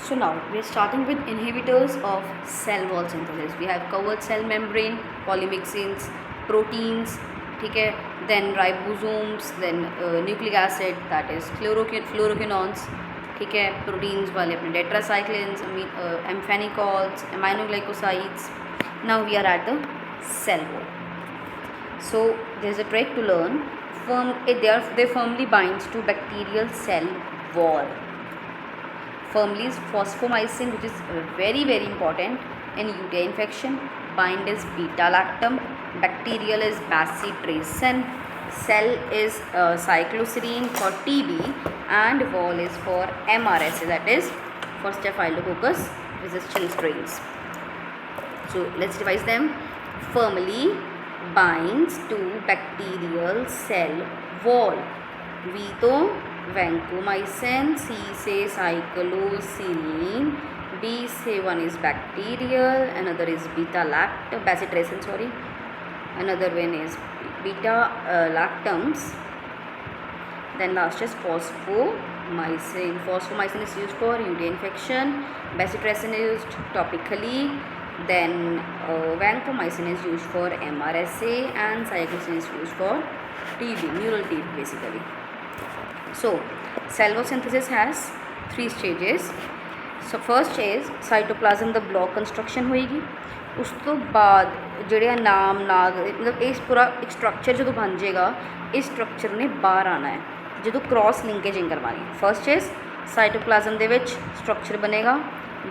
So now we are starting with inhibitors of cell wall synthesis. We have covered cell membrane, polymyxins, proteins, ठीक है, then ribosomes, then nucleic acid, that is fluoroquinones, ठीक है, proteins वाले अपने tetracyclines, amphanicols, aminoglycosides. Now we are at the cell wall. So there is a trick to learn. They firmly binds to bacterial cell wall. Firmly is phosphomycin, which is very important in UTI infection. Bind is beta lactam. Bacterial is bacitracin. Cell is cycloserine for TB, and wall is for MRSA, that is for Staphylococcus resistant strains. So let's revise them. Firmly binds to bacterial cell wall. V तो vancomycin, C से cycloserine, B से one is bacterial, another is beta lactam, bacitracin sorry, another one is beta lactams, then last is phosphomycin. Phosphomycin is used for UTI infection, bacitracin is used topically, then vancomycin is used for MRSA, and cycloserine is used for TB, neural TB basically. So cell wall synthesis has 3 stages. So first is cytoplasm the block construction होएगी, उस तो बाद ਜਿਹੜੇ ਨਾਮ ਨਾਗ मतलब इस पूरा एक स्ट्रक्चर जो बन जाएगा, इस स्ट्रक्चर ने बाहर आना है जो क्रॉस लिंकेजिंग करवानी है. फर्स्ट इज साइटोप्लाज्म ਦੇ ਵਿੱਚ स्ट्रक्चर बनेगा,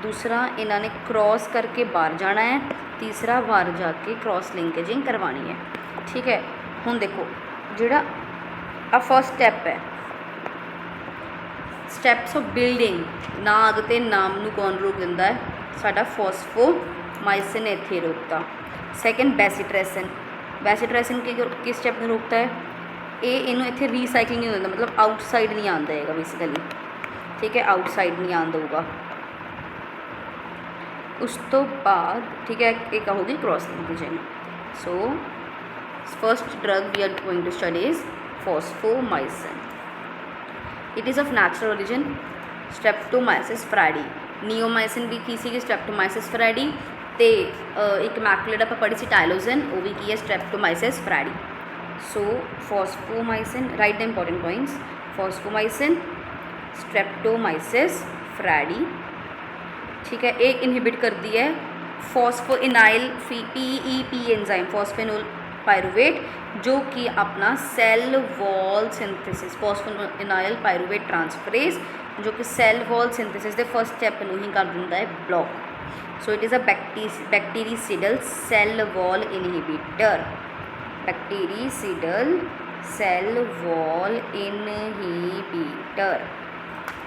दूसरा इन्होंने क्रॉस करके बाहर जाना है, तीसरा बाहर जाके क्रॉस लिंकेजिंग करवानी है. ठीक है, हुण देखो जिहड़ा आ फर्स्ट स्टैप है, स्टैप्स ऑफ बिल्डिंग, नाग ते नाम नूं कौन रोक दिंदा है? साडा फॉस्फोमाइसिन इत्थे रोकता. सैकेंड बैसिट्रेसिन, बैसिट्रेसिन किस स्टैप में रोकता है? ये इनू इत्थे रीसाइकलिंग नहीं होता, मतलब आउटसाइड नहीं आंदा है बेसिकली. ठीक है, आउटसाइड नहीं आंदा होगा. उस तो बाद ठीक है एक होगी cross linkaging. So first drug we are going to study is fosfomycin. It is of natural origin, streptomyces fradiae. Neomycin भी की सी स्ट्रेप्टोमाइसिस फ्रैडी, तो एक मैकुलेट आप पढ़ी सी टाइलोजन, वो भी की है streptomyces fradiae. So fosfomycin, write the important points. Fosfomycin, streptomyces fradiae. ठीक है, एक इनहिबिट कर दी है phosphoenol PEP enzyme, phosphoenol pyruvate, जो कि अपना cell wall synthesis, phosphoenol pyruvate transferase, जो कि सेल वॉल सिंथेसिस के फर्स्ट स्टैप में ही कर दिंदा है block. So it is a bactericidal cell wall inhibitor. Bactericidal cell wall inhibitor.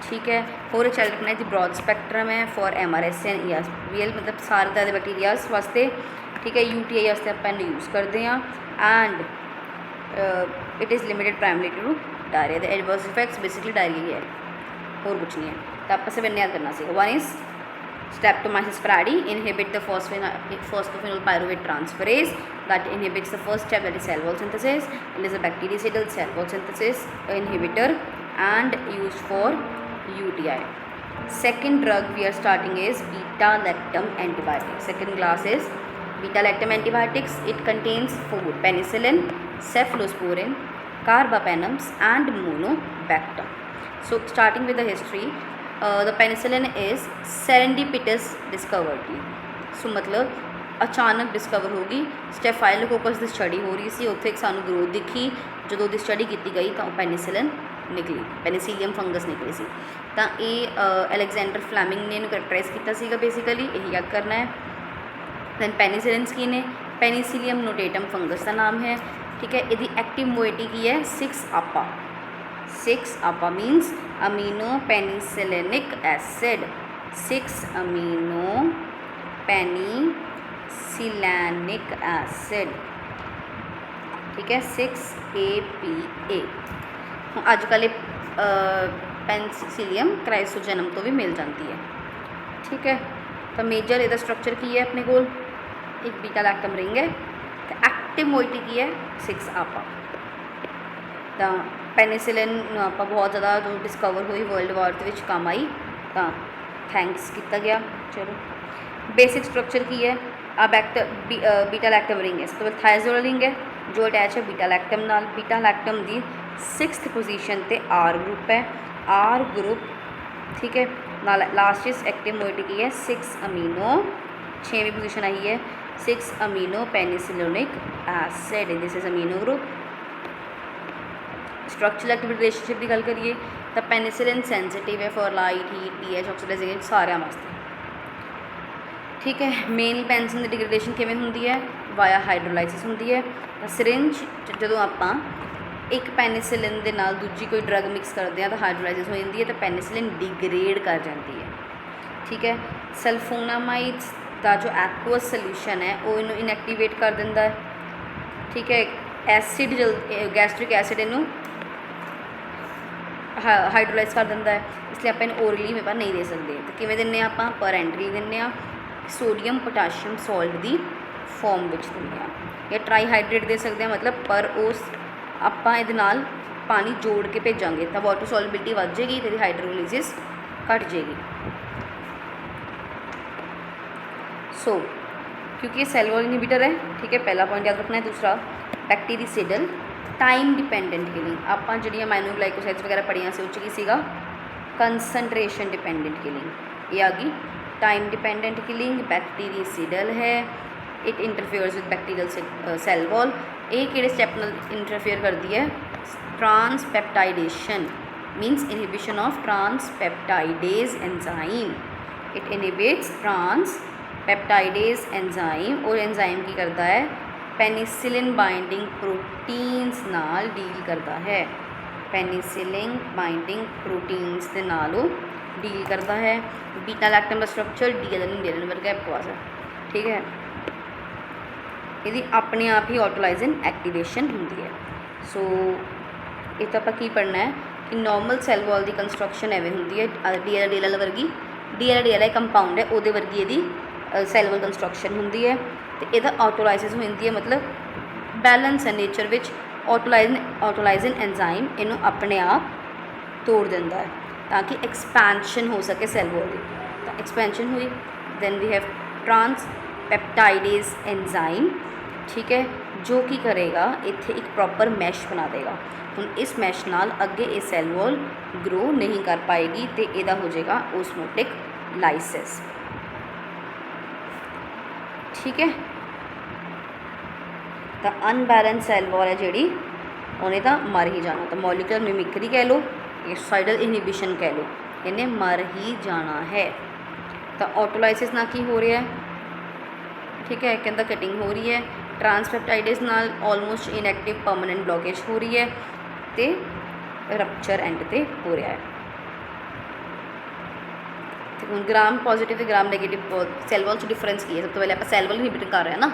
ठीक है, होर चल रखना है जी ब्रॉड स्पैक्ट्रम है फॉर MRSA एंड ESBL, मतलब सारे तरह के बैक्टीरियाज वास्ते. ठीक है, UTI वास्ते आप यूज़ करते हैं. And it is limited primary to diarrhoea. The adverse effects basically diarrhoea है, और कुछ नहीं है. तो आप सिर्फ याद करना सीखो. One is streptomyces fradiae, inhibit the phosphoenol pyruvate transferase, that inhibits the first step, that is cell wall synthesis. It is a bactericidal cell wall synthesis inhibitor and used for UTI. Second drug we are starting is beta lactam antibiotics. Second class is beta lactam antibiotics. It contains food: penicillin, cephalosporin, carbapenems and monobactam. So starting with the history, the penicillin is serendipitous discovery. So मतलब अचानक discover होगी. Staphylococcus की study हो रही सी, उत्थे सानू growth दिखी. जो उसकी स्टडी की गई तो पेनिसिलिन निकली, पेनिसिलियम फंगस निकली सी. तो ये अलेक्जेंडर फ्लैमिंग ने करैक्टराइज किया बेसिकली, यही याद करना है. दैन पेनिसिलिन की ने पेनिसिलियम नोटेटम फंगस का नाम है. ठीक है, यदि एक्टिव मोइटी की है 6 APA. 6 APA means amino penicillanic acid. 6 amino penicillanic acid. ठीक है, 6 APA. अजकल पेनिसिलियम क्राइसोजेनम तो भी मिल जाती है. ठीक है, तो मेजर ਇਹਦਾ स्ट्रक्चर की है अपने को, एक बीटा लैक्टम रिंग है, तो एक्टिव मोइटी की है 6 APA. तो पेनिसिलिन आप बहुत ज़्यादा जो डिस्कवर हुई वर्ल्ड वार के काम आई, तो थैंक्स किया गया। चलो बेसिक स्ट्रक्चर की है। अब बीटा लैक्टम रिंग है, सब तो थायज़ोल रिंग है जो अटैच है बीटा लैक्टम नाल। बीटा लैक्टम की 6th पोजीशन ते आर ग्रुप है। आर ग्रुप ठीक है नाल लास्टिस एक्टिव मोइटी की है 6 अमीनो, 6वीं पोजीशन आई है 6 amino penicillanic acid. This is amino group. Structural activity relationship की गल करिए तो पेनिसिलिन सेंसिटिव है for light heat pH oxidisation सारे वास्ते ठीक है। मेन पेनिसिलिन की डिग्रेडेशन किवें हुंदी है वाया हाइड्रोलाइसिस हुंदी है। सिरिंज जदों आपां एक पेनिसिलिन दे नाल दूजी कोई ड्रग मिक्स करते हैं तो हाइड्रोलाइसिस हो जाती है तो पेनिसिलिन डिग्रेड कर जाती है ठीक है। सल्फोनामाइड्स का जो एक्वस सोल्यूशन है वो इनू इनएक्टिवेट कर दिंदा है ठीक है। एसिड गैस्ट्रिक एसिड इनू हाइड्रोलाइज कर दिंदा है, इसलिए आप इन ओरली पेपर नहीं दे सकते। तो किवें दिंदे आ आपां पर एंट्री दिंदे आ सोडियम पोटाशियम सॉल्ट की फॉर्म विच दिंदे आ या ट्राईहाइड्रेट दे सकते हैं मतलब पर उस आपां इहदे नाल पानी जोड़ के भेजांगे तो वाटर सॉल्युबिलिटी वध जाएगी तो हाइड्रोलिसिस घट जाएगी। सो क्योंकि ये सेल वॉल इनहिबिटर है ठीक है, पहला पॉइंट याद रखना है। दूसरा बैक्टीरिसिडल टाइम डिपेंडेंट किलिंग। आपां जिहड़ियां माइनोग्लाइकोसाइड्स वगैरह पढ़ियां से उस की सीगा कंसनट्रेशन डिपेंडेंट किलिंग, ये आ गई टाइम डिपेंडेंट किलिंग। बैक्टीरिसिडल है, it interferes with bacterial cell wall. ये किहड़े स्टैप नाल इंटरफेयर करती है transpeptidation means inhibition of transpeptidase enzyme. It inhibits transpeptidase enzyme और एंजाइम की करता है पेनिसिलिन बाइंडिंग प्रोटीन्स नाल डील करता है। पेनिसिलिन बाइंडिंग प्रोटीन्स के नाल डील करता है। बीटा लैक्टम का स्ट्रक्चर डीएलएन वर्गा बकवास है ठीक है। यदि अपने आप ही ऑटोलाइजिन एक्टिवेशन होंगी है। सो ये तो आप पढ़ना है कि नॉर्मल सेल वॉल की कंस्ट्रक्शन एवं होंगी है डीएल वर्गी। डीएल कंपाउंड है वो वर्गी यदि सेल वॉल कंस्ट्रक्शन होंगी है तो यदा ऑटोलाइसिस होंगी है मतलब बैलेंस है नेचर विच ऑटोलाइजिन एंजाइम इनू अपने आप तोड़ देता है ताकि एक्सपेंशन हो सके सेल वॉल की। तो एक्सपेंशन हुई then we have transpeptidase enzyme ठीक है जो कि करेगा इत्थे एक प्रॉपर मैश बना देगा। हुण इस मैश नाल अगे ये सेल वॉल ग्रो नहीं कर पाएगी तो यदा हो जाएगा ओस्मोटिक लाइसिस ठीक है। तो अनबैलेंस सेल वॉल है जी उन्हें तो मर ही जाना। तो मॉलिक्यूलर मिमिक्री कह लो या सुसाइडल इनहिबिशन कह लो, इन्हें मर ही जाना है। तो ऑटोलाइसिस ना की हो रहा है ठीक है, कहता कटिंग हो रही है ट्रांसपेप्टाइडेज नाल ऑलमोस्ट इनएक्टिव परमानेंट ब्लॉकेज हो रही है तो रप्चर एंड पे हो रहा है। तो हूँ ग्राम पॉजिटिव तो ग्राम नैगेटिव सैल वॉल से डिफरेंस की है। सब तो पहले आप सैल वॉल इनहिबिट कर रहे हैं ना,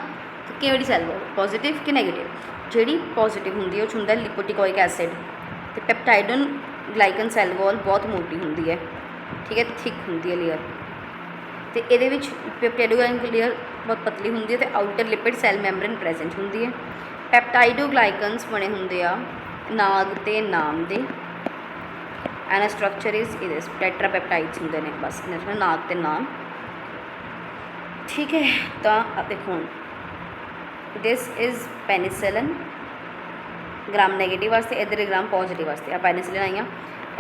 तो कि सैल वॉल पॉजिटिव कि नैगेटिव। जी पॉजिटिव होंगी वो होंगे लिपोटिकोइक एसिड तो पेप्टाइडन ग्लाइकन सैल वॉल बहुत मोटी होंगी है ठीक है, थिक होंगी है लेयर। तो ये पेप्टाइडोग्लाइकन लेयर बहुत पतली होंगी है तो outer lipid cell membrane present होंगी है। पेप्टाइडोग्लाइकन्स बने होंगे आ नाग ते नाम दे एंड स्ट्रक्चर इज इस टेट्रापेप्टाइड्स होंगे ने बस नाग ते नाम ठीक है। तो देखो this is penicillin gram negative वास्ते, इधर ग्राम पॉजिटिव वास्ते। आ पेनिसिलिन आई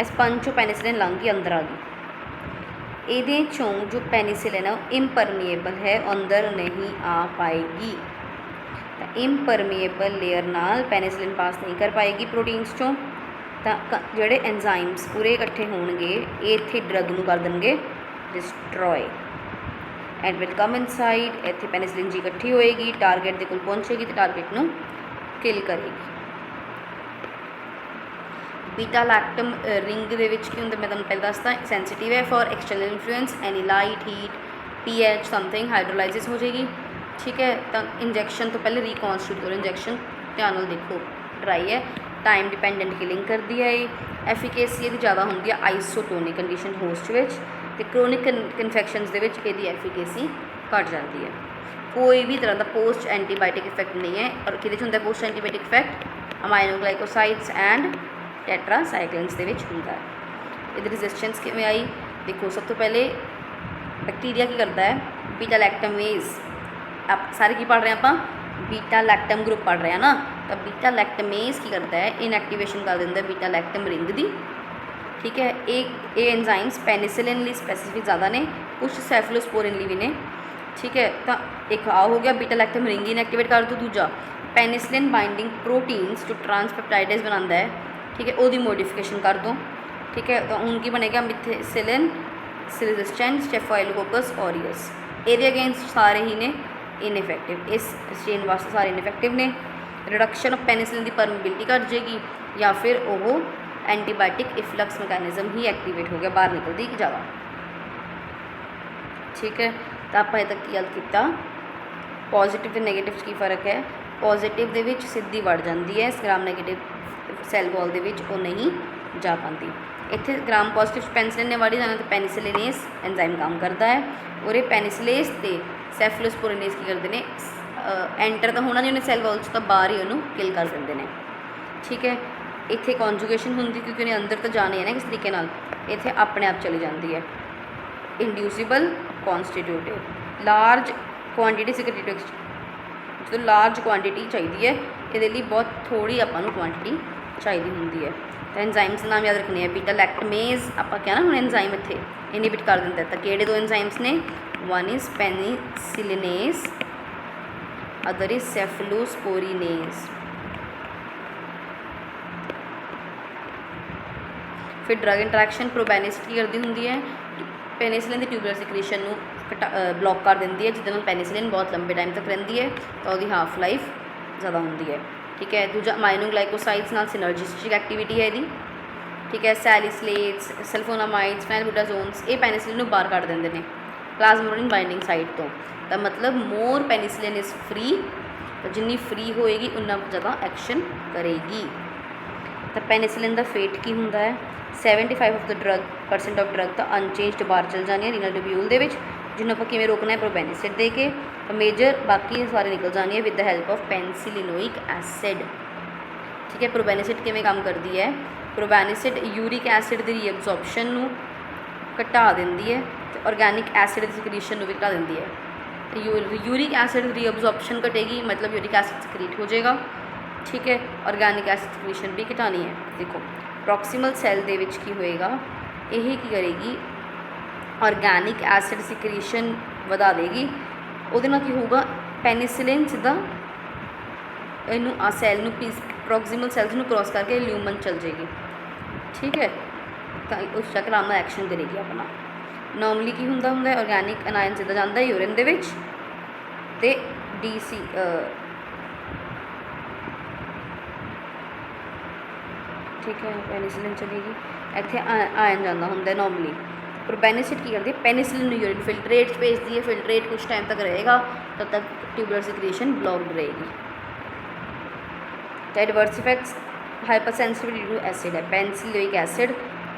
इस पंज चो पेनिसिलिन लंघ गई अंदर आ गई। ये चों जो पेनिसिलिन है इम्परमीएबल है अंदर नहीं आ पाएगी। इम्परमीएबल लेयर नाल पेनिसिलिन पास नहीं कर पाएगी प्रोटीन्स चों। तो जोड़े एंजाइम्स पूरे इकट्ठे होणगे ये इत्थे ड्रग नूं कर देणगे destroy and will come inside. इत्थे पेनिसिलिन जी इकट्ठी होएगी टारगेट दे कोल पहुँचेगी तो टारगेट नूं किल करेगी। बीटा लैक्टम रिंग दे विच की हुंदा मैं तुहानूं पहले दसदा सेंसिटिव है for external influence any light heat pH something hydrolysis हो जाएगी ठीक है। तो इंजैक्शन तो पहले रिकॉन्स्टिट्यूट करो, इंजैक्शन ध्यान नाल देखो ड्राई है टाइम डिपेंडेंट किलिंग करती है। एफिकेसी यदि ज़्यादा होंगी है आइसोटोनिक कंडीशन होस्ट विच ते क्रोनिक इन्फेक्शनस दे विच इहदी एफिकेसी घट जाती है। कोई भी तरह का पोस्ट एंटीबायोटिक इफेक्ट नहीं है। और कि होंगे post antibiotic effect aminoglycosides and tetracyclines दे विच हुंदा है। इहदी रेजिस्टेंस किवें आई देखो, सब तो पहले बैक्टीरिया की करता है, बीटा लैक्टमेज। आप सारे की पढ़ रहे हैं, आप बीटा लैक्टम ग्रुप पढ़ रहे हैं ना, तो बीटा लैक्टमेज की करता है, इनएक्टिवेशन कर देंगे बीटा लैक्टम रिंग दी। ठीक है, एक ये एंजाइम्स पेनिसिलिन ਲਈ स्पैसीफिक ज़्यादा ने, कुछ सैफलोस्पोरिन ਲਈ भी ने। ठीक है, तो एक आ हो गया बीटा लैक्टम रिंग इनएक्टिवेट कर दो। दूजा पेनिसिलिन बाइंडिंग प्रोटीन्स जो ट्रांसपेप्टाइडेज बनाता है, ठीक है, वो मोडिफिकेशन कर दो। ठीक है, तो उनकी बनेगा मिथिसिलिन रेजिस्टेंट स्टेफाइलोकोकस ऑरियस। ये अगेंस्ट सारे ही ने इनइफेक्टिव, इस स्ट्रेन वास्ते सारे इनइफेक्टिव ने। रिडक्शन ऑफ पेनिसिलिन की परमिबिलिटी घट जाएगी, या फिर वो एंटीबायोटिक इफ्लक्स मैकेनिज्म ही एक्टिवेट हो गया, बाहर निकलती ज़्यादा। ठीक है, तो आप अजे तक की गल किया पॉजिटिव तो नैगेटिव की फ़र्क है। पॉजिटिव दे विच सीधी वड़ जाती है, ग्राम नैगेटिव सैल वॉल दे विच वो नहीं जा पाती। इत्थे ग्राम पॉजिटिव पेनिसिलिन ने वड़ी जाना, तो पेनिसिलिनेस एंजाइम काम करता है, और ये पेनिसिलेस ते सैफलोस्पोरिनेस की करते हैं, एंटर तो होना नहीं उन्हें सैल वॉल च, तो बाहर ही उन्होंने किल कर देंगे ने। ठीक है, इत्थे कॉन्जुगेशन होंगी क्योंकि उन्हें अंदर तो जाने है ना किस तरीके नाल, इत्थे अपने आप चली जाती है। Inducible constitutive large quantity secretive, जो लार्ज क्वांटिटी चाहिए है, ये बहुत थोड़ी अपन क्वांटिटी चाहिए होंगी है। तो एंजाइम्स नाम याद रखने हैं, बीटा लैक्टमेज आप क्या ना हम एंजाइम इत्थे इनहिबिट कर देंगे। तो किहड़े दो एंजाइम्स ने, वन इज़ पेनिसिलिनेस, अदर इज सैफलोस्पोरिनेस। फिर ड्रग इंटरैक्शन प्रोबेनिसिड की करती होंगी है, पेनिसिलिन की ट्यूबुलर सिक्रीशन ब्लॉक कर देती है, जिससे पेनिसिलिन बहुत लंबे टाइम तक रही है, तो वही हाफ लाइफ ज़्यादा होंगी है। ठीक है, दूजा माइनोग्लाइकोसाइड्स नाल सिनर्जिस्टिक एक्टिविटी है यदी। ठीक है, सैलिसलेट्स, सल्फोनामाइड्स, फेनलबुटाजोन्स, ये पेनिसिलिन बाहर कढ़ देंगे ने प्लाज्मोडिन बाइंडिंग साइट तो मतलब मोर पेनिसिलिन इज़ फ्री, तो जिन्नी फ्री होएगी उन्ना ज़्यादा एक्शन करेगी। तो पेनिसिलिन का फेट की होंदा है, 75% ऑफ द ड्रग तो अनचेंज्ड बाहर चल जानी है रीनल ट्यूब्यूल दे विच, जिन्होंने आप किवें रोकना है प्रोबेनिसिड दे के, तो मेजर बाकी सारे निकल जानी है with the help of penicilloic acid. ठीक है, प्रोबेनिसिड किवें काम करती है, प्रोबेनिसिड यूरिक एसिड की रीअबजॉर्प्शन घटा देंदी है, तो ऑर्गैनिक एसिड की सिक्रीशन भी घटा देंदी है। यूरिक एसिड रीअबजॉर्प्शन घटेगी, मतलब यूरिक एसिड सिक्रीट हो जाएगा। ठीक है, ऑर्गैनिक एसिड सिक्रीशन भी घटानी है। देखो प्रॉक्सिमल सैल दे विच की होएगा, यही की करेगी ऑर्गैनिक एसिड सिक्रीशन वधा देगी, ਉਹਦੇ ਨਾਲ ਕੀ ਹੋਊਗਾ, ਪੈਨੀਸਿਲਿਨ ਸਿੱਧਾ ਇਹਨੂੰ ਆ ਸੈੱਲ ਨੂੰ ਪ੍ਰੋਕਸੀਮਲ ਸੈਲਸ ਨੂੰ क्रॉस करके ल्यूमन चल जाएगी। ठीक है, तो उस तक आराम एक्शन करेगी अपना। नॉर्मली की होंदा है, ऑर्गैनिक अनायन सिद्धा जाता है यूरिन दे विच, ते DC ठीक है, पेनिसिलिन चलेगी, इत्थे आयन जाता होंगे नॉर्मली। प्रोबेनिसिड की करती है, पेनिसिलिन यूरिन फिल्ट्रेट भेजती है, फिल्ट्रेट कुछ टाइम तक रहेगा, तब तक ट्यूबुलर सिक्रीशन ब्लॉक्ड रहेगी। Adverse effects hypersensitivity to acid है, पेनिसिलिक एसिड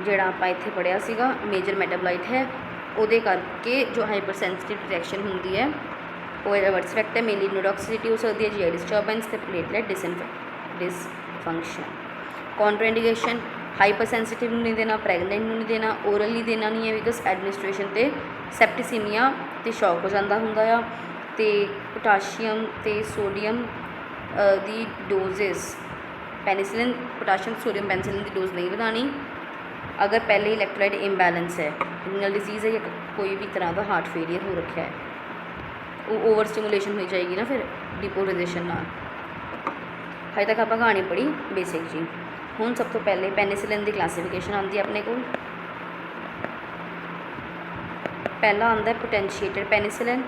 जोड़ा आप इत्थे पढ़िया सीगा मेजर मेटाबोलाइट है, उहदे करके जो हाइपरसेंसिटिव रिएक्शन होंदी है वो एडवर्स इफेक्ट है। मेनली इम्यूनोटॉक्सिसिटी हो सकती है, जीआई डिस्टर्बेंस ते platelet dysfunction. Contraindication hyper sensitive नहीं देना, प्रैगनेंट नहीं देना, ओरली देना नहीं है, बिकॉज एडमिनिस्ट्रेशन ते सैप्टिसीमिया ते शॉक हो जाता होंदा आ, ते पोटाशियम ते सोडियम दी doses penicillin potassium sodium penicillin की डोज नहीं बढ़ानी अगर पहले ही इलैक्ट्रोलाइट इम्बैलेंस है, रीनल डिजीज़ है या कोई भी तरह का हार्ट फेलियर हो रखा है, वो ओवर स्टिमुलेशन हो जाएगी ना फिर डिपोलराइजेशन नाल। हजे तक आप कहानी पढ़ी बेसिक जी। हुण सब तो पहले पेनिसिलिन की क्लासीफिकेशन आती है अपने को। पहला आता है पोटेंशिएटेड पेनिसिलिन,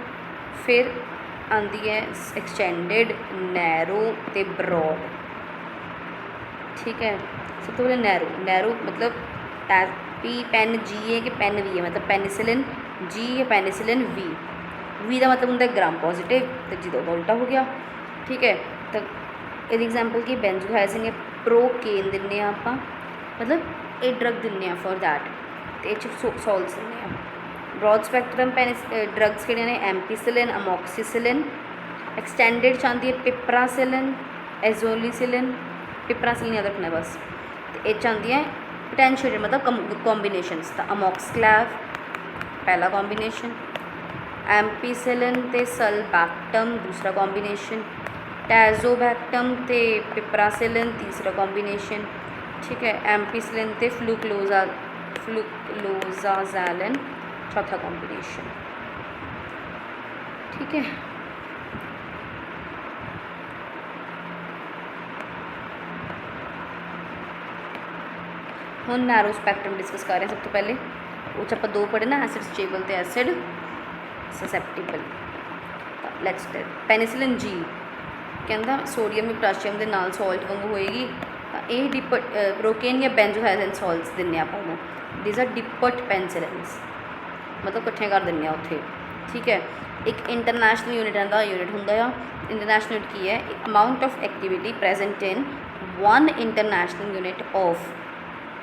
फिर आती है एक्सटेंडेड, नैरो ते ब्रॉड। ठीक है, सब तो पहले नैरो मतलब पी पेन जी है कि पेन वी है, मतलब पेनिसिलिन जी या पेनिसिलिन वी का मतलब होंगे ग्राम पॉजिटिव, तो जी तो उल्टा हो गया। ठीक है, तो ये एग्जाम्पल की बेंजोथायसिन प्रोकेन दिन्ने आप, मतलब एक ड्रग दिन्ने फॉर दैट, तो ये सॉल्स दिन्ने। ब्रॉड स्पैक्ट्रम ड्रग्स किहड़े ने, एम्पीसिलिन, अमोक्सीसिलिन। एक्सटेंडेड चाहती है पिप्रासिलिन, एजोलिसिलिन, पिप्रासिलिन याद रखना बस। तो ये चाहती है पोटेंशिएटेड मतलब कॉम्बिनेशंस, तो अमोक्सक्लैव, पहला कॉम्बीनेशन, एम्पीसिलिन ते सल्बैक्टम दूसरा कॉम्बीनेशन, टैजोबैक्टम ते पिपरासिलिन तीसरा कॉम्बीनेशन, ठीक है, एम्पीसिलिन ते फ्लूक्लोजाजैलिन चौथा कॉम्बीनेशन, ठीक है। हम नैरो स्पैक्ट्रम डिस्कस कर रहे हैं। सब तो पहले वो आप दो पढ़े ना, एसिड स्टेबल तो एसिड ससैप्टिबल। लैट्स पेनिसिलिन जी कहता सोडियम या पोटाशियम के नाल सॉल्ट वांगू होएगी, ये डिपट प्रोकेन या बेंजोथायरन सॉल्ट्स दिन्ने आप, दिस आर डिपट पेनिसिलिन्स, मतलब इकट्ठे कर दिन्ने उत्थे, ठीक है। एक इंटरनेशनल यूनिट का यूनिट होंदा है। इंटरनेशनल यूनिट की है, amount of activity present in one international unit of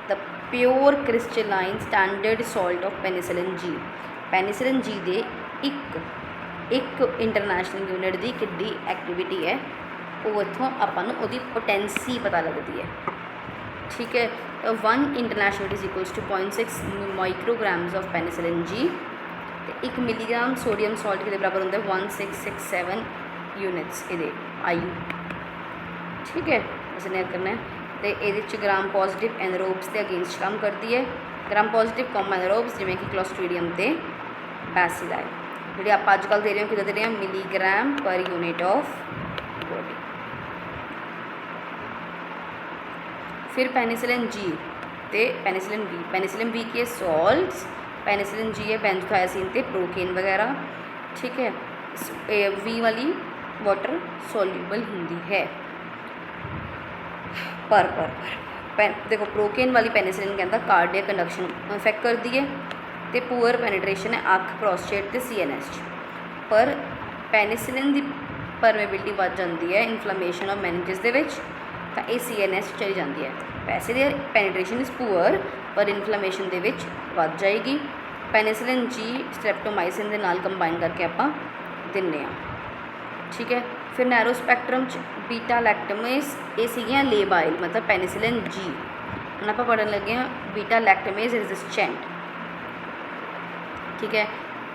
the pure crystalline standard salt of penicillin G. Penicillin G दे एक इंटरनेशनल यूनिट की किड्डी एक्टिविटी है, वो इतों आपां नूं उहदी पोटेंसी पता लगती है, ठीक है। तो 1 international is equals to 0.6 micrograms of penicillin G, तो 1 मिलीग्राम सोडियम सॉल्ट के बराबर होंगे 1667 यूनिट्स ये IU, ठीक है। इसने करना है तो ये ग्राम पॉजिटिव एनरोब्स के अगेंस्ट काम करती है। ग्राम पॉजिटिव कॉमन एनरोब्स जिमें कि क्लोस्ट्रीडियम ते बैसिलाई, जी आप अजकल दे रहे हो कि दे रहे हैं milligram per unit of body. फिर पेनिसिलिन जी ते पेनिसिलिन बी। पेनिसिलिन बी की है सॉल्ट्स, पेनिसिलिन जी है बेंजोथायसिन ते प्रोकेन वगैरह, ठीक है। वी वाली वाटर सॉल्यूबल होंगी है पर देखो प्रोकेन वाली पेनिसिलिन कहता कार्डियक कंडक्शन इफेक्ट करती है, तो पुअर पेनिट्रेशन है अख, प्रोस्टेट ते CNS, पर पेनिसिलिन की परमेबिलिटी बढ़ जाती है इन्फ्लेमेशन ऑफ मैनिजेस दे विच, तो ये CNS चली जाती है। वैसे दे पेनिट्रेशन इज़ पुअर पर इन्फ्लेमेशन दे विच बढ़ जाएगी। पेनिसिलिन जी स्ट्रेप्टोमाइसिन के नाल कंबाइन करके आप दिन्ने आ, ठीक है। फिर नैरो स्पैक्ट्रम बीटा लैक्टमेज ये सीगियां लेबाइल, मतलब पेनिसिलिन जी। हम आप पढ़न लगे हैं बीटा लैक्टमेज रेजिस्टेंट, ठीक है।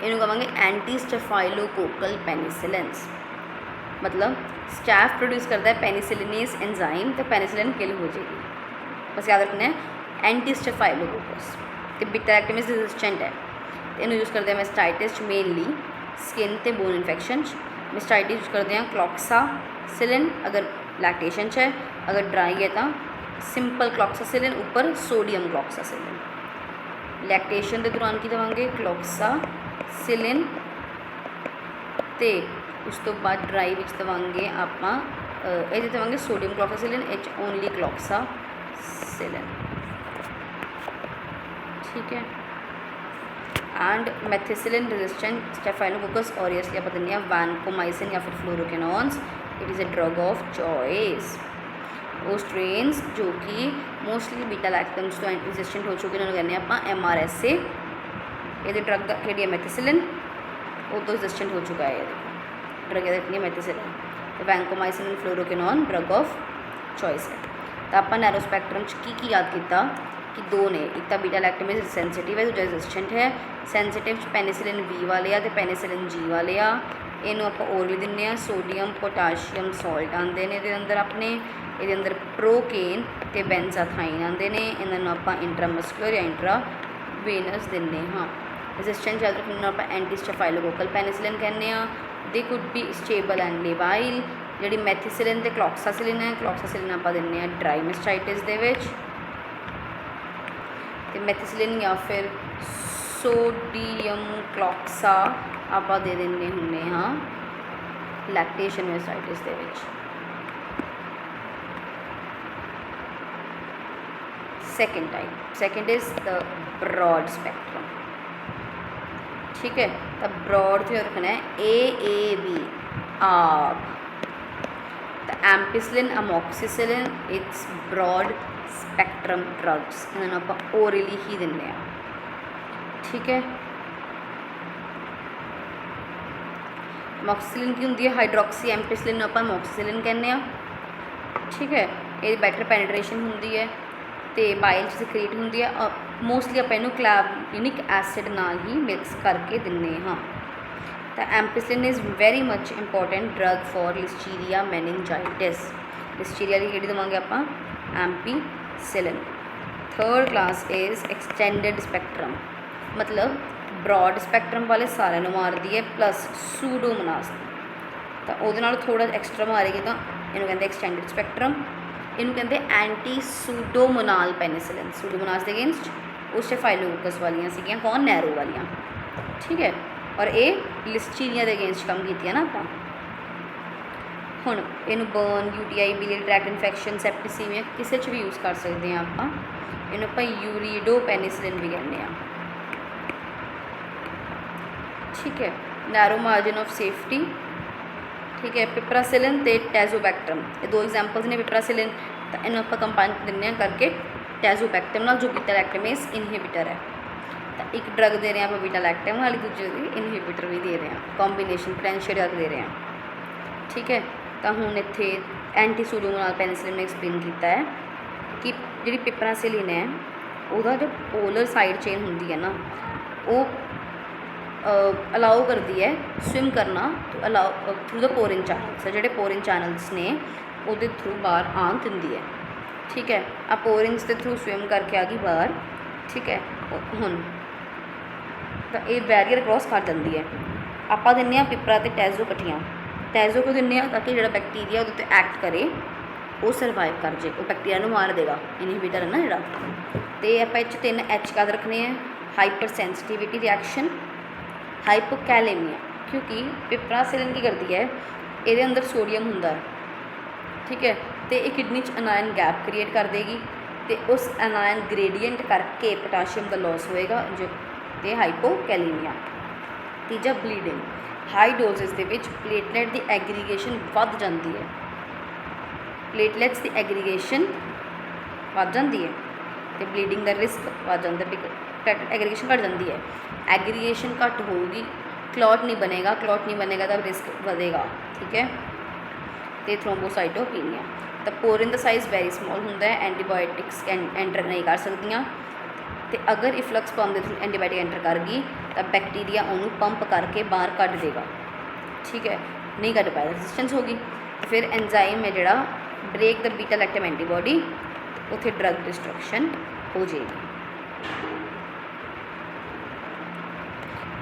इन्हों कहेंगे एंटी स्टेफाइलोकोकल पेनिसिलिन्स, मतलब स्टैफ प्रोड्यूस करता है पेनिसिलिनेज एंजाइम, तो पेनिसिलिन किल हो जाएगी। बस याद रखना है एंटी स्टेफाइलोकोकस, तो बीटा लैक्टमेज रेजिस्टेंट है, तो इन्हों यूज़ करते हैं मेस्टाइटिस मेनली स्किन ते बोन इन्फेक्शन। मेस्टाइटिस यूज़ करते हैं क्लॉक्सासिलिन अगर लैक्टेशन है, अगर ड्राई है तो सिंपल क्लॉक्सासिलिन ऊपर सोडियम क्लॉक्सासिलिन। लैक्टेशन के दौरान की देवांगे क्लॉक्सासिलिन, तो उस तो बाद ड्राई विच देवांगे आप ये देवांगे sodium cloxacillin, H only cloxacillin, ठीक है। एंड मेथिसिलिन रेजिस्टेंट स्टेफाइलोकोकस ऑरियसली आप देंगे वैनकोमाइसिन या फिर fluoroquinolones, it is a drug of choice. वो स्ट्रेन्स जो कि मोस्टली बीटा लैक्टम्स तो रेजिस्टेंट हो चुके हैं उन्होंने कहने आप MRSA, ये ड्रग कि मेथिसिलिन वो तो रेजिस्टेंट हो चुका है, ये ड्रग है मेथिसिलिन। तो vancomycin and fluoroquinolone drug of choice है। तो आप नैरो स्पैक्ट्रम की याद किया कि दो ने, एक तो बीटा लैक्टमेज सेंसिटिव है, दूजा रेजिस्टेंट है। सेंसिटिव पेनिसिलिन बी वाले आ, पेनिसिलिन जी वाले आ, इनू आप ओरली दिन्ने आ। सोडियम पोटाशियम सॉल्ट आते हैं ये अंदर अपने, ये अंदर प्रोकेन ते बेंजाथाइन आते हैं, इन्होंने आप इंट्रामस्कुलर या इंट्रावेनस दिन्ने हाँ। रेजिस्टेंट चल रहा आप एंटी स्टेफाइलोकोकल पेनिसिलिन कहने, they could be stable and labile. जी मेथिसिलिन ते क्लॉक्सासिलिन है, क्लॉक्सासिलिन आप दिन्ने ड्राई मेस्टाइटिस दे विच, ते मेथिसिलिन या फिर सोडियम क्लॉक्सा आप दे देंगे होंगे हाँ lactation mastitis they which. Second is the broad spectrum, ठीक है। तो ब्रॉड जो रखना है AAB आब, the ampicillin amoxicillin it's broad spectrum drugs, इन्होंने आप ओरली ही दिन्ने, ठीक है। मॉक्सिलिन की होंगी है हाइड्रोक्सी एम्पिसिलिन आप मॉक्सिलिन कहने, ठीक है। ये बैटर पेनिट्रेशन होंगी है, तो बाइल सिक्रीट होंगी है, ਮੋਸਟਲੀ ਆਪਾਂ ਇਹਨੂੰ ਕਲੈਵਿਨਿਕ ਐਸਿਡ ਨਾਲ ਹੀ ਮਿਕਸ ਕਰਕੇ ਦਿੰਦੇ ਹਾਂ। ਤਾਂ ampicillin is very much important drug for listeria meningitis. Listeria ਲਈ ਕਿਹੜੀ ਦੇਵਾਂਗੇ ਆਪਾਂ? Ampicillin. Third class is extended spectrum, मतलब ब्रॉड स्पैक्ट्रम वाले सारे मारती है प्लस सूडोमोनास, तो वो थोड़ा एक्सट्रा मारेगी तो इनू कहते एक्सटेंडेड स्पैक्ट्रम। इनू कहते एंटी सूडोमोनाल पेनिसिलिन। सूडोमोनास के अगेंस्ट उस स्टेफाइलोकोकस वालियां सीगियां, कौन? नैरो वालियां, ठीक है। और ये लिस्टीरिया के अगेंस्ट काम की ना आप। हुण इनू burn, UTI, biliary tract infection, septicaemia किसी च भी यूज़ कर सकते हैं आप। इनू आप यूरिडो पेनिसिलिन भी कहते हैं, ठीक है। नैरो मार्जिन ऑफ सेफ्टी, ठीक है। पिपरासिलिन ते टैजोबैक्टम, ये दो एग्जाम्पल्स ने पिपरासिलिन, तो इन्हों आप कंबाइन दिने करके टैजोबैक्टम नाल जो बीटा लैक्टेमेज इनहिबिटर है। तो एक ड्रग दे रहे हैं आप बीटा लैक्टेम वाली, दूजे इनहिबिटर भी दे रहे हैं, कॉम्बीनेशन पोटेंशियल ड्रग दे रहे हैं, ठीक है। तो हुण इत्थे एंटी सूडोमोनाल पेनिसिलिन ने एक्सप्लेन किया है कि जी पिपरासिलिन है वह जो पोलर साइड चेन होंगी है ना, वो अलाउ करती है स्विम करना, तो allow through the porin channels, जोड़े पोरिन चैनल्स ने वो थ्रू बाहर आन दिंदी है, ठीक है। आ पोरिन्स के थ्रू स्विम करके आ गई बाहर, ठीक है। हुण तो ये बैरीयर क्रॉस कर देंदी है। आप दिंने पिपरा तो टैजो कट्ठियाँ, टैजो को दिंने ताकि जो बैक्टीरिया वो एक्ट करे, वो सरवाइव कर जाए, वो बैक्टीरिया मार देगा, इनहिबिटर है ना जोड़ा। तो आप 3 H का रखने हैं, हाइपर सेंसिटिविटी रिएक्शन, हाइपोकैलेमिया, क्योंकि पिपरासिलिन की करती है ये अंदर सोडियम होंदा है, ठीक है। तो ये किडनी अनायन गैप क्रिएट कर देगी, तो उस अनायन ग्रेडियंट करके पोटाशियम का लॉस होएगा, जो तो हाइपोकैलेमिया। तीजा ब्लीडिंग, हाई डोजेज के प्लेटलैट की एग्रीगेशन वध जाती है, प्लेटलैट्स की एग्रीगेशन वध जाती है, तो ब्लीडिंग का रिस्क वध जाता है, एग्रीगेशन घट जाती है। एग्रीगेशन घट होगी, क्लॉट नहीं बनेगा, क्लॉट नहीं बनेगा तो रिस्क बढ़ेगा, ठीक है। तो थ्रोम्बोसाइटोपीनिया, तो पोरिन का साइज़ वेरी स्मॉल होंदा है, एंटीबायोटिक्स एंटर नहीं कर सकदियाँ, तो अगर इफ्लक्स पंप के थ्रू एंटीबायोटिक एंटर कर गई तो बैक्टीरिया उन्होंने पंप करके बाहर कढ़ देगा, ठीक है। नहीं कढ़ पाएगा, रेजिस्टेंस होगी, फिर एंजाइम है जोड़ा break the beta lactam antibody, उत्थे ड्रग डिस्ट्रक्शन हो जाएगी।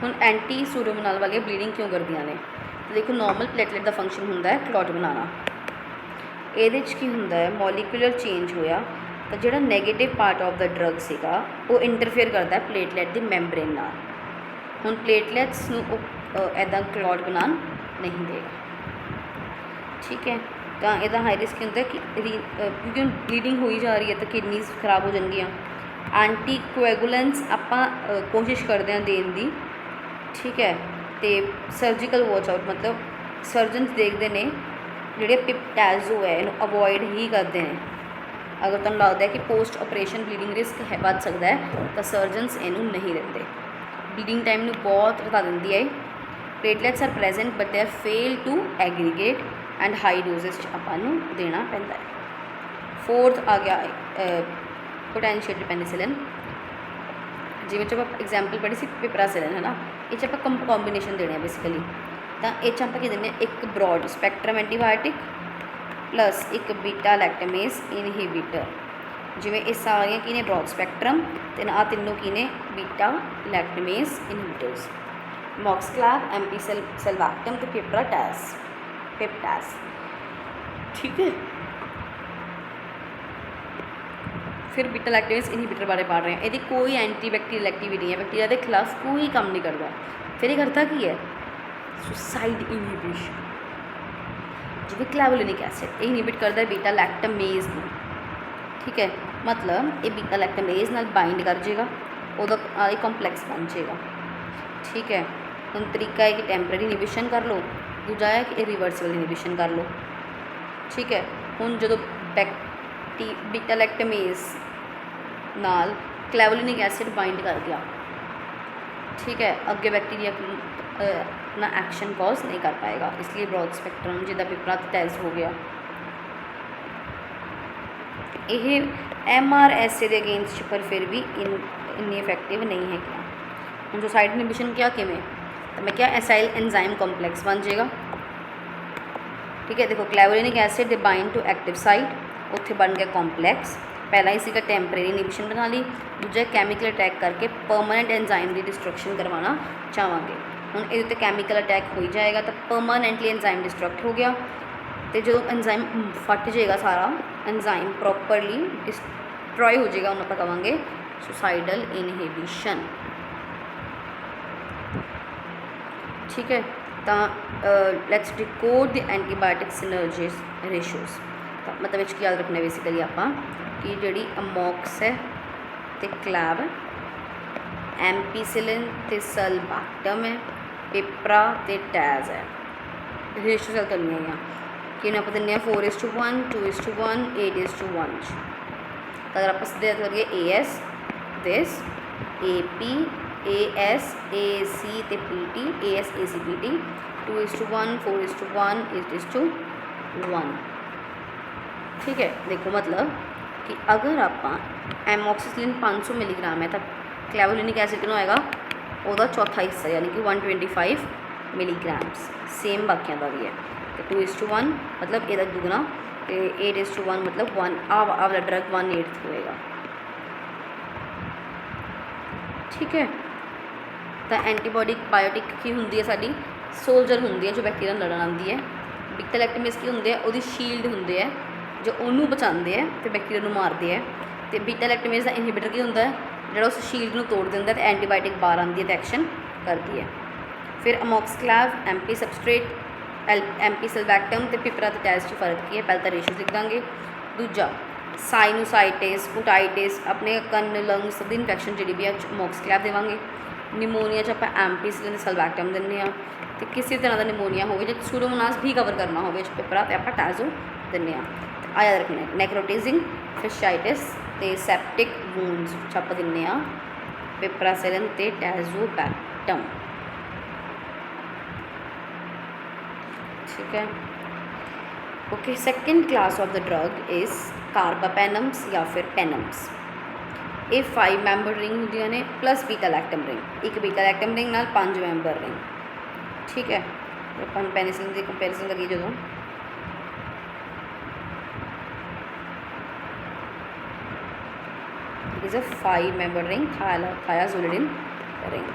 हुण एंटी सूडोमोनाल वाली ब्लीडिंग क्यों करदियां ने? तो देखो नॉर्मल प्लेटलेट का फंक्शन होंदा है क्लॉट बनाना, ये की होंदा है मॉलिक्यूलर चेंज होया, तो जो negative part of the drug सीगा वो इंटरफेयर करता है प्लेटलैट की मैंबरेन नाल। हुण प्लेटलैट्स ऐदा क्लॉट बना नहीं देगा, ठीक है। तो यदा हाई रिस्क होंदा है कि क्योंकि ब्लीडिंग हो ही जा रही है तो किडनीज खराब हो जाएंगियां। एंटी कोएगुलेंस आपां कोशिश करते हैं देने की, ठीक है। तो सर्जिकल वॉच आउट, मतलब सर्जनस देखते हैं जोड़े पिपटैजो है इन्हू अवॉइड ही करते हैं। अगर तुहानूं लगता है कि पोस्ट ऑपरेशन ब्लीडिंग रिस्क है बढ़ सकता है तो सर्जनस इनू नहीं देते। ब्लीडिंग टाइम में बहुत घटा देंदी है। Platelets are present but they are fail to aggregate and high doses आपां नूं देना पैंदा है। फोर्थ आ गया पोटेंशिएटेड पेनिसिलिन, जिवें जो आप एग्जाम्पल पढ़ी सी पिपरासिलिन है ना, ये आप कॉम्बीनेशन देने बेसिकली। तो ये आप की देने एक ब्रॉड स्पैक्ट्रम एंटीबायोटिक प्लस एक बीटा लैक्टेमेज इनहिबिटर, जिमें ये सारियां की ने ब्रॉड स्पैक्ट्रम, तो आ तीनों की ने बीटा लैक्टेमेज इनहिबिटर्स, मॉक्सक्लैव, एम्पीसेल्वैक्टम तो पिपटैस, ठीक है। फिर बीटा लैक्टेमेज इनहिबिटर बारे पढ़ रहे हैं, यदि कोई एंटी बैक्टीरियल एक्टिविटी है, बैक्टीरिया के खिलाफ कोई काम नहीं करता। फिर ये करता की है सुसाइड इनहिबिशन, जिमें क्लैवुलिनिक एसिड इनहिबिट करता है बीटा लैक्टमेज, ठीक है। मतलब ये बीटा लैक्टमेज नाल बाइंड कर जाएगा, वह कॉम्पलैक्स बन जाएगा, ठीक है। हम तरीका है कि टैंपरेरी इनहिबिशन कर लो, दूजा है कि रिवर्सिबल इनहिबिशन कर लो, ठीक है। हम जो बीटा लैक्टमेज नाल क्लैवुलिनिक एसिड बाइंड कर गया, ठीक है, अगे बैक्टीरिया अपना एक्शन कॉज नहीं कर पाएगा, इसलिए ब्रॉड स्पैक्ट्रम जिदा पिपरासिलिन हो गया। यह MRSA के अगेंस्ट पर फिर भी इन्नी इफेक्टिव नहीं है क्या। हम जो साइड इनहिबिशन क्या किमें तो मैं क्या एसाइल एंजाइम कॉम्पलैक्स बन जाएगा। ठीक है, देखो clavulanic acid they bind to active site, उत्थे बन गया कॉम्पलैक्स। पहला ही सीगा टैंपरेरी इनहिबिशन बना ली, दूजा कैमिकल अटैक करके परमानेंट एंजाइम की डिस्ट्रक्शन करवाना चाहांगे। हुण ये कैमिकल अटैक हो ही जाएगा तो परमानेंटली एंजाइम डिस्ट्रक्ट हो गया, तो जो एंजाइम फट जाएगा सारा एंजाइम प्रॉपरली डिस्ट्रॉय हो जाएगा, उन्हें आप कहेंगे सुसाइडल इनहिबिशन। ठीक है, तो let's decode the antibiotic synergies ratios. तो मतलब इस याद रखना बेसिकली आप कि जी अमोक्स है तो क्लैव है, एम्पीसिलिन तो सल्बैक्टम है, पिपरा तो टैज है। रेशो चल करनी है कि आप दें 4:1, 2:1, 8:1। तो अगर आप सीधे करिए AS this, AP AS AC तो PT AS AC PT 2:1, 4:1, 8:1। ठीक है, देखो मतलब कि अगर आप एमोक्सिसिलिन 500 मिलीग्राम है तो क्लैवोलिनिक एसिड कितना होएगा, वह चौथा हिस्सा यानी कि 125 मिलीग्राम्स। सेम बाकियों का भी है, तो 2:1 मतलब यदा दुगना, तो 8:1 मतलब 1 वाला ड्रग 1/8 होएगा। ठीक है, तो एंटीबॉडी बायोटिक की होंगी है साड़ी सोल्जर होंगी है जो बैक्टीरिया लड़न आती है। बीटा लैक्टमेस की होंगे वो शील्ड होंगे है जो उन्होंने बचाते हैं तो बैक्टीरिया मारते हैं। तो बीटा लैक्टमेस का इनहिबिटर की होंगे जो उस शील्ड को तोड़ देता है तो एंटीबायोटिक बाहर आती है तो एक्शन करती है। फिर अमोक्सक्लैव, एम्पी सबस्ट्रेट, एम्पी सल्बैक्टम तो पिपरा तो टैज फर्क की है, पहले तो रेशो लिख देंगे। दूजा साइनोसाइटिस, ओटाइटिस, अपने कन्न लंग सब इन्फेक्शन जी भी है अमोक्सक्लैव देवांगे। निमोनिया च आप एम्पीसिलिन सल्बैक्टम देने, तो किसी तरह का निमोनिया हो जो सूडोमोनास भी कवर करना हो पेपरा तो आप टैजो देने। आ याद रखना नेक्रोटिजिंग, फिशाइटिस तो सैप्टिक वूंड्स आप देने पिपरासिलिन तो टैजोबैक्टम। ठीक है, okay. Second class of the drug is कार्बापेनम्स या फिर पेनम्स। ये 5 मैंबर रिंग होंदियां ने प्लस बीटा लैक्टम रिंग, एक बीटा लैक्टम रिंग नाल 5 मैंबर रिंग। ठीक है, अपन पेनिसिलिन की कंपेरिजन करिए जो it is a 5 member ring, thiazolidine ring.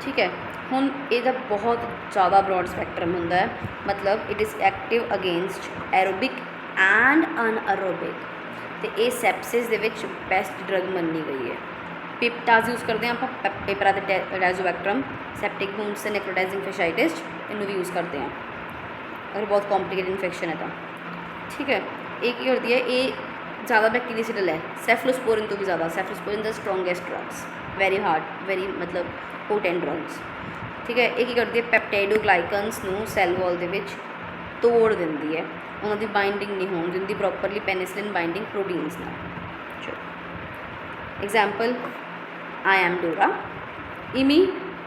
ठीक है, हुण ਇਹਦਾ बहुत ज़्यादा ब्रॉड स्पैक्ट्रम होंदा है, मतलब it is active against aerobic and anaerobic. तो ये सैप्सिस दे विच बेस्ट ड्रग मनी गई है। पिपटाज यूज़ करते हैं आप, पेपरा टैजोबैक्टम, सैप्टिक वूंड्स से नेक्रोटाइजिंग फिशाइटिस इन्हों भी यूज़ करते हैं अगर बहुत कॉम्प्लिकेटेड इन्फेक्शन है तो। ठीक है, एक ही करती है ये ज़्यादा बैक्टीरियासिडल है, सेफलोस्पोरिन तो भी ज़्यादा। Cephalosporin the strongest drugs, very hard very मतलब पोटेंट ड्रग्स। ठीक है, एक ही करती है पैप्टाइडोग्लाइकन्स नूं सैल वॉल दे विच तोड़ दिंदी है, उन्होंने बाइंडिंग नहीं होने दिंदी प्रॉपरली पेनिसिलिन बाइंडिंग प्रोटीन्स नाल। चलो एग्जाम्पल आयमडोरा, इमी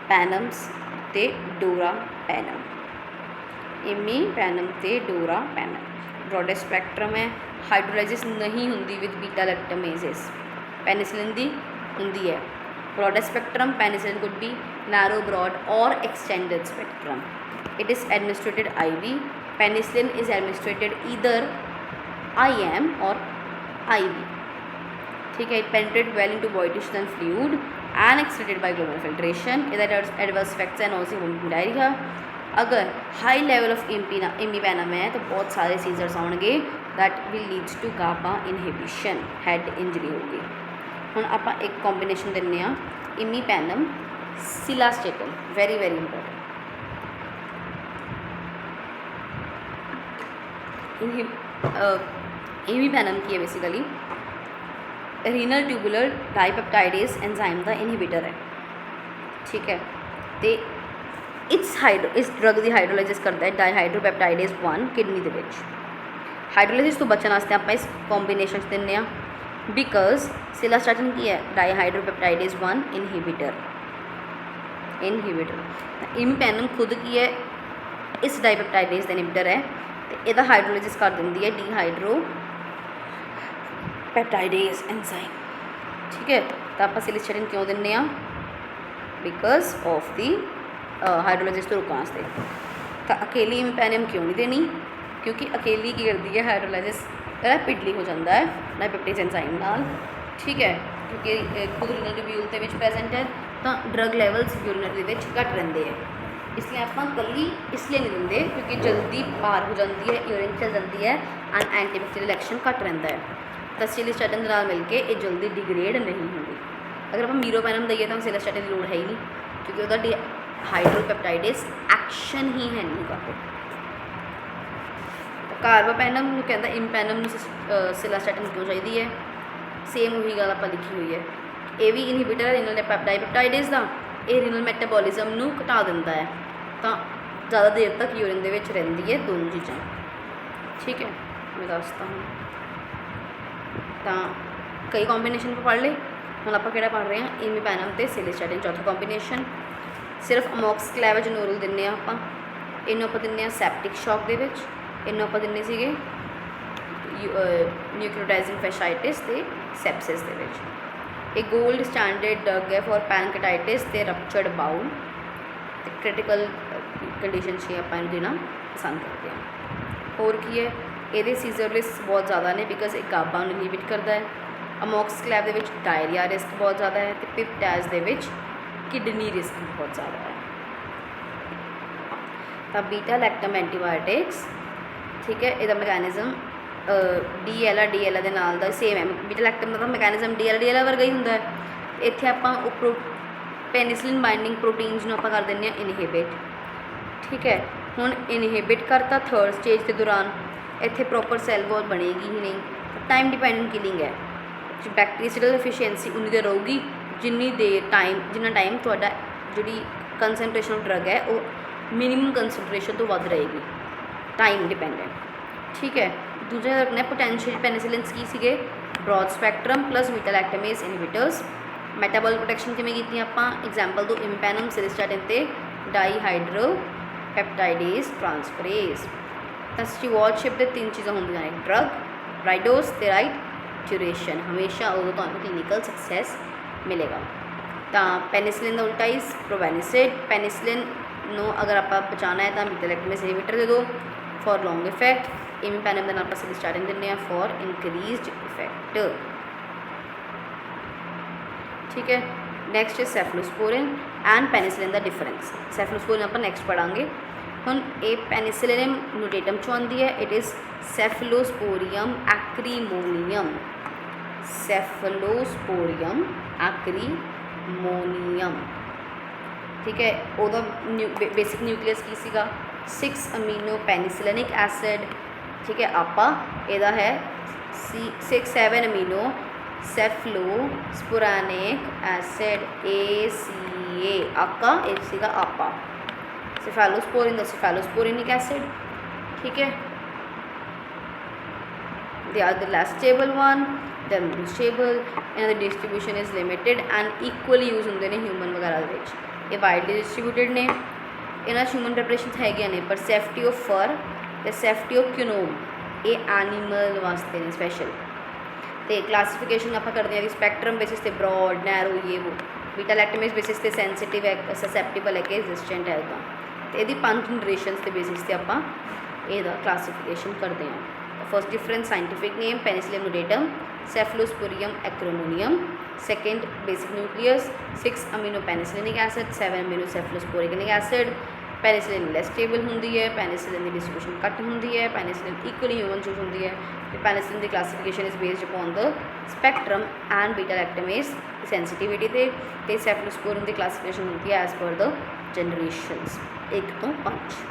पैनम्स ते डोरा पैनम। इमी पैनम ते डोरा पैनम ब्रॉड स्पैक्ट्रम है, हाइड्रोलाइजिस नहीं होंगी विद बीटा लैक्टमेजेस, पेनिसिलिन दी होंगी है। Broad spectrum penicillin could be narrow broad और extended spectrum. It is administered IV, penicillin is administered either IM और IV। ठीक है, it penetrate well into body tissues and fluid and excreted by glomerular filtration. इधर adverse effects है nausea, vomiting, diarrhoea. अगर high level of imipenem है तो बहुत सारे सीजर्स आउणगे that will leads to Gauba inhibition, had injury होगी। हुण आपां एक कॉम्बीनेशन दिंदे आ इमीपेनम सिलास्टेटम, वेरी वेरी इंपॉर्टेंट। इमीपेनम की है basically renal tubular dipeptidase enzyme का इनहिबिटर है। ठीक है, तो इस ड्रग की हाइड्रोलाइसिस करता है डाईहाइड्रोपेप्टाइडेज 1 किडनी के विच। हाइड्रोलाइसिस तो बचने वास्ते आप इस कॉम्बीनेशन देने बिकॉज सिलास्टेटम की है डाईहाइड्रोपेप्टाइडेज 1 इनहिबिटर। इमीपेनम खुद की है इस डाईपेप्टाइडेज का इनहिबिटर है तो यदा हाइड्रोलाइसिस कर देंदी है डिहाइड्रो पेप्टाइडेज एंजाइम। ठीक है, तो आप सिलिस्टेटिन क्यों दिंने आ? बिकॉज ऑफ दी हाइड्रोलाइसिस तो रुकने वास्ते। तो अकेली इम्पैनम क्यों नहीं देनी? क्योंकि अकेली की करती है हाइड्रोलाइसिस रैपिडली हो जाता है डायपेप्टाइज एंजाइम नाल। ठीक है, क्योंकि खुद रीनल ट्यूब्यूल के प्रेजेंट है तो ड्रग लैवल्स यूरिनरी के घट रहिंदे है, इसलिए आप कली इसलिए नहीं देंगे क्योंकि जल्दी पार हो जाती है, यूरिन चल जाती है एंड एंटीबैक्टीरियल एक्शन घट रहिंदा है। तो सिलिस्टेटिन के नाल मिलके ये जल्दी डिग्रेड नहीं होंगी। अगर आप मीरोपेनम दईए तो सिलिस्टेटिन की लोड़ है ही नहीं, क्योंकि वह हाइड्रोपेप्टाइडेस एक्शन ही है नहीं का। कार्बापेनम कहता इम्पैनम सिलिस्टेटिन क्यों चाहिए है? सेम वही गल आप लिखी हुई है। ये भी इनहिबिटर है रीनल डायपेप्टाइडेस का, ये रीनल मैटाबॉलिज्म नू घटा दिंदा है, तो ज़्यादा देर तक यूरिन दे विच रहिंदी है दोनों चीज़ां। ठीक है, मैं दसता हूँ। तो कई कॉम्बीनेशन पर पढ़ ले, हम आप पढ़ रहे हैं इमिपेनम तो सिलिस्टेटिन चौथा कॉम्बीनेशन। सिर्फ अमोक्सक्लेविजनोरल दिंने आप, इनू आप दिंने सैप्टिक शॉक दे विच, इनू आप दिंने सीगे न्यूक्लियोटाइजिंग फैशाइटिस ते सैप्सिस दे विच। एक गोल्ड स्टैंडर्ड ड्रग है फॉर पैनकटाइटिस ते रप्चर्ड बाउल ते क्रिटिकल कंडीशन से आप देना पसंद करते हैं। होर की है, ये सीजर रिस्क बहुत ज़्यादा ने बिकॉज एक गाबा इनहिबिट करता है। अमोक्सक्लेव दे विच डायरिया रिस्क बहुत ज़्यादा है, तो पिपटैज दे विच किडनी रिस्क बहुत ज़्यादा है। तो बीटा लैक्टम एंटीबायोटिक्स, ठीक है, इसका मैकेनिज्म DLA के नाल दा सेम है। बीटा लैक्टम का मैकेनिज्म DLA वर्गा ही होंदा है। इत्थे आप पेनिसिलिन बाइंडिंग प्रोटीन्स नूं आपां कर दिंदे हां इनहिबिट। ठीक है, हुण इनहिबिट करता थर्ड स्टेज के दौरान, इत्थे प्रॉपर सैल वॉल बनेगी ही नहीं। टाइम डिपेंडेंट किलिंग है, बैक्टीरियल एफिशिएंसी उन्नी देर रहूगी जिन्नी देर जिन्ना टाइम तुहाडा जिहड़ी कंसनट्रेशन ऑफ ड्रग है वो मिनिमम कंसनट्रेशन तो वध रहेगी, टाइम डिपेंडेंट। ठीक है, दूसरा रखना है पोटेंशियल पेनिसिलिन्स की सीगे broad spectrum plus beta lactamase inhibitors. Metabolic protection किवें कीती आपां? एग्जाम्पल दो इम्पैनम सिलिस्टेटिन ते डाईहाइड्रो पेप्टाइडेज ट्रांसफरेज। तो स्टीवॉर्डशिप के तीन चीज़ां होंदियां ने, ड्रग राइडोस ते राइट ड्यूरेशन। हमेशा उदों तुहानूं क्लीनिकल सक्सैस मिलेगा। तो पेनिसिलिन का उल्टा इज प्रोवेनिसिड। पेनिसिलिन नूं अगर आप बचाना है तो बीटा लैक्टमेज इनहिबिटर दे दो फॉर लॉन्ग इफेक्ट। इमिपेनम के नाल आप सिलिस्टेटिन दिंदे फॉर इनक्रीज्ड इफेक्ट। ठीक है, next is cephalosporin and penicillin का डिफरेंस। सेफलोस्पोरिन आप नैक्सट पढ़ांगे। हुण ये पेनिसिलिन न्यूटेटम चों आंदी है, इट इज़ सेफलोस्पोरियम एक्रीमोनियम। सेफलोस्पोरियम एक्रीमोनियम। ठीक है, ਉਹਦਾ बेसिक न्यूक्लियस की सीगा 6 अमीनो पेनिसिलिनिक एसिड। ठीक है, आपा ਇਹਦਾ है 6-7 अमीनो सेफलोस्पोरानिक एसिड ACA। आका एक सीगा आपा। Cephalosporin the cephalosporinic acid. ठीक है, they are the less stable one, they are more stable, and the distribution is limited and equally use होंगे ने ह्यूमन वगैरह दे विच। ये वाइडली डिस्ट्रीब्यूटेड ने, इन्हां ह्यूमन प्रिपरेशन है ने, पर सेफ्टी ऑफ फर ते सेफ्टी ऑफ क्यूनोम ये एनिमल वास्ते ने स्पैशल। तो क्लासीफिकेशन आप करते हैं स्पैक्ट्रम बेसिस ते ब्रॉड नैरो ये वो। बीटा लैक्टमेज बेसिस ते सेंसिटिव है, ससैप्टिबल है कि रेजिस्टेंट है उदा। तो ये 5 जनरेशन के बेसिस से आप क्लासीफिकेशन करते हैं। First difference scientific name penicillin notatum, cephalosporium acremonium. Second basic nucleus 6 amino penicillanic acid, 7 amino cephalosporanic acid. Penicillin less stable होंगी है, पेनिसिलिन की डिस्ट्रीब्यूशन घट होंगी है, पेनिसिलिन इक्वली ह्यूमन यूज होंगी है। तो पेनिसिलिन की classification is based upon the spectrum and beta lactamase sensitivity ते सेफलोस्पोरिन की क्लासीफिकेशन होती है एज पर द जनरेशनस 1 तो 5।